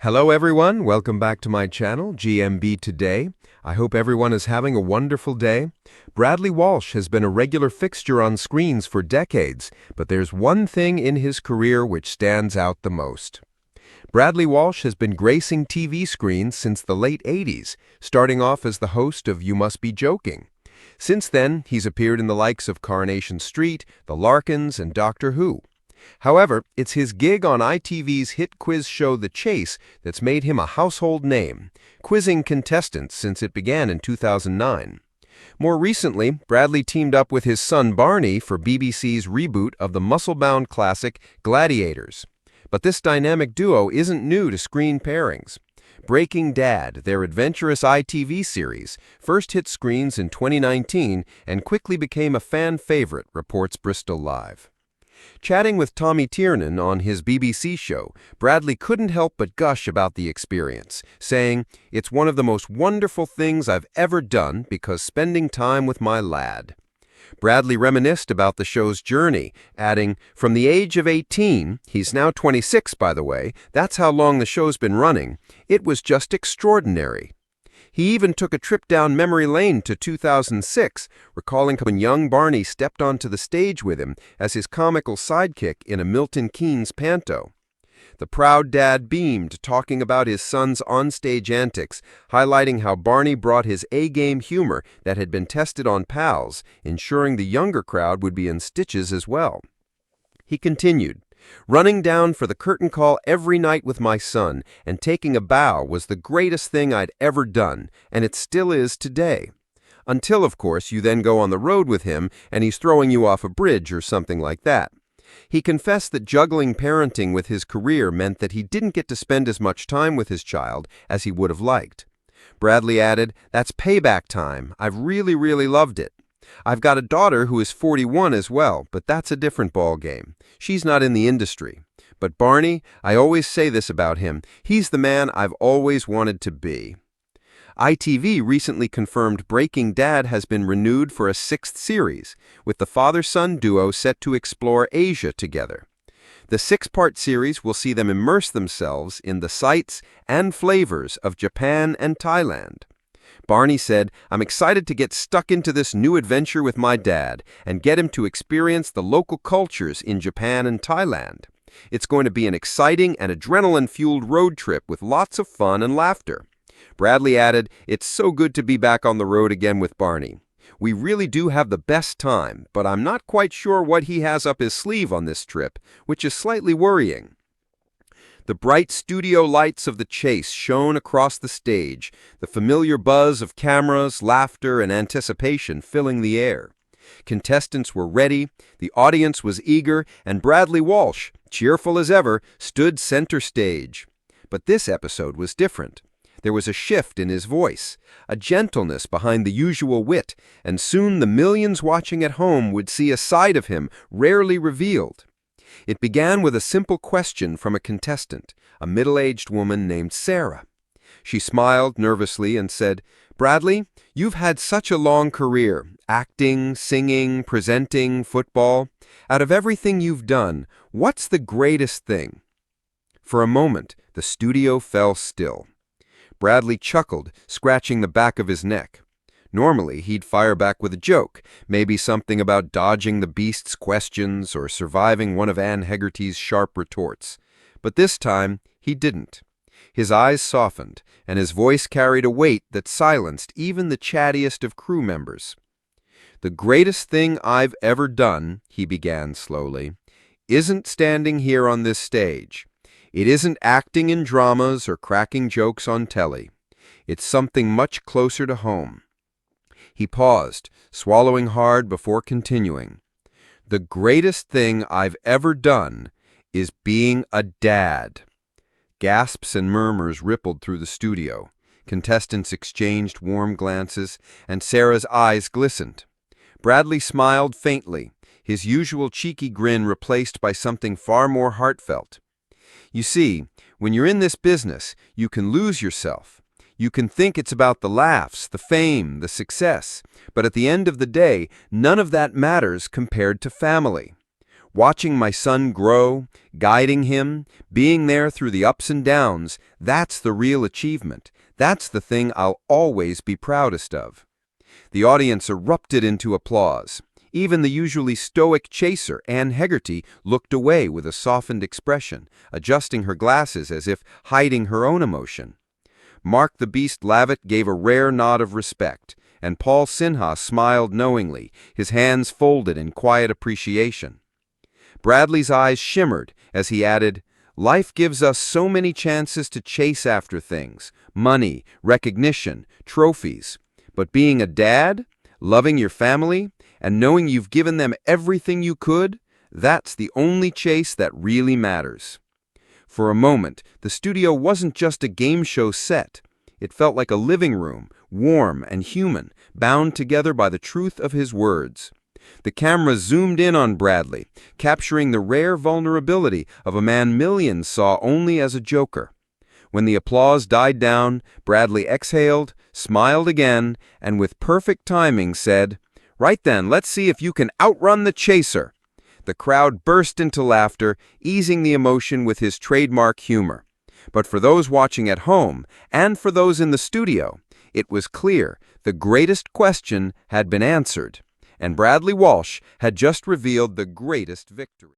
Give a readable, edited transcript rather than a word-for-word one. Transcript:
Hello everyone, welcome back to my channel, GMB Today. I hope everyone is having a wonderful day. Bradley Walsh has been a regular fixture on screens for decades, but there's one thing in his career which stands out the most. Bradley Walsh has been gracing TV screens since the late 80s, starting off as the host of You Must Be Joking. Since then, he's appeared in the likes of Coronation Street, The Larkins, and Doctor Who. However, it's his gig on ITV's hit quiz show The Chase that's made him a household name, quizzing contestants since it began in 2009. More recently, Bradley teamed up with his son Barney for BBC's reboot of the muscle-bound classic Gladiators. But this dynamic duo isn't new to screen pairings. Breaking Dad, their adventurous ITV series, first hit screens in 2019 and quickly became a fan favorite, reports Bristol Live. Chatting with Tommy Tiernan on his BBC show, Bradley couldn't help but gush about the experience, saying, "It's one of the most wonderful things I've ever done because spending time with my lad." Bradley reminisced about the show's journey, adding, "From the age of 18, he's now 26 by the way, that's how long the show's been running, it was just extraordinary." He even took a trip down memory lane to 2006, recalling when young Barney stepped onto the stage with him as his comical sidekick in a Milton Keynes panto. The proud dad beamed, talking about his son's onstage antics, highlighting how Barney brought his A-game humor that had been tested on pals, ensuring the younger crowd would be in stitches as well. He continued, "Running down for the curtain call every night with my son and taking a bow was the greatest thing I'd ever done, and it still is today. Until, of course, you then go on the road with him and he's throwing you off a bridge or something like that." He confessed that juggling parenting with his career meant that he didn't get to spend as much time with his child as he would have liked. Bradley added, "That's payback time. I've really loved it. I've got a daughter who is 41 as well, but that's a different ballgame. She's not in the industry. But Barney, I always say this about him, he's the man I've always wanted to be." ITV recently confirmed Breaking Dad has been renewed for a 6th series, with the father-son duo set to explore Asia together. The 6-part series will see them immerse themselves in the sights and flavors of Japan and Thailand. Barney said, "I'm excited to get stuck into this new adventure with my dad and get him to experience the local cultures in Japan and Thailand. It's going to be an exciting and adrenaline-fueled road trip with lots of fun and laughter." Bradley added, "It's so good to be back on the road again with Barney. We really do have the best time, but I'm not quite sure what he has up his sleeve on this trip, which is slightly worrying." The bright studio lights of The Chase shone across the stage, the familiar buzz of cameras, laughter, and anticipation filling the air. Contestants were ready, the audience was eager, and Bradley Walsh, cheerful as ever, stood center stage. But this episode was different. There was a shift in his voice, a gentleness behind the usual wit, and soon the millions watching at home would see a side of him rarely revealed. It began with a simple question from a contestant, a middle-aged woman named Sarah. She smiled nervously and said, "Bradley, you've had such a long career, acting, singing, presenting, football. Out of everything you've done, what's the greatest thing?" For a moment, the studio fell still. Bradley chuckled, scratching the back of his neck. Normally, he'd fire back with a joke, maybe something about dodging the beast's questions or surviving one of Anne Hegarty's sharp retorts. But this time, he didn't. His eyes softened, and his voice carried a weight that silenced even the chattiest of crew members. "The greatest thing I've ever done," he began slowly, "isn't standing here on this stage. It isn't acting in dramas or cracking jokes on telly. It's something much closer to home." He paused, swallowing hard before continuing. "The greatest thing I've ever done is being a dad." Gasps and murmurs rippled through the studio. Contestants exchanged warm glances, and Sarah's eyes glistened. Bradley smiled faintly, his usual cheeky grin replaced by something far more heartfelt. "You see, when you're in this business, you can lose yourself. You can think it's about the laughs, the fame, the success, but at the end of the day, none of that matters compared to family. Watching my son grow, guiding him, being there through the ups and downs, that's the real achievement. That's the thing I'll always be proudest of." The audience erupted into applause. Even the usually stoic chaser, Anne Hegarty, looked away with a softened expression, adjusting her glasses as if hiding her own emotion. Mark the Beast Lavitt gave a rare nod of respect, and Paul Sinha smiled knowingly, his hands folded in quiet appreciation. Bradley's eyes shimmered as he added, "Life gives us so many chances to chase after things, money, recognition, trophies. But being a dad, loving your family, and knowing you've given them everything you could, that's the only chase that really matters." For a moment, the studio wasn't just a game show set. It felt like a living room, warm and human, bound together by the truth of his words. The camera zoomed in on Bradley, capturing the rare vulnerability of a man millions saw only as a joker. When the applause died down, Bradley exhaled, smiled again, and with perfect timing said, "Right then, let's see if you can outrun the chaser." The crowd burst into laughter, easing the emotion with his trademark humor. But for those watching at home, and for those in the studio, it was clear the greatest question had been answered, and Bradley Walsh had just revealed the greatest victory.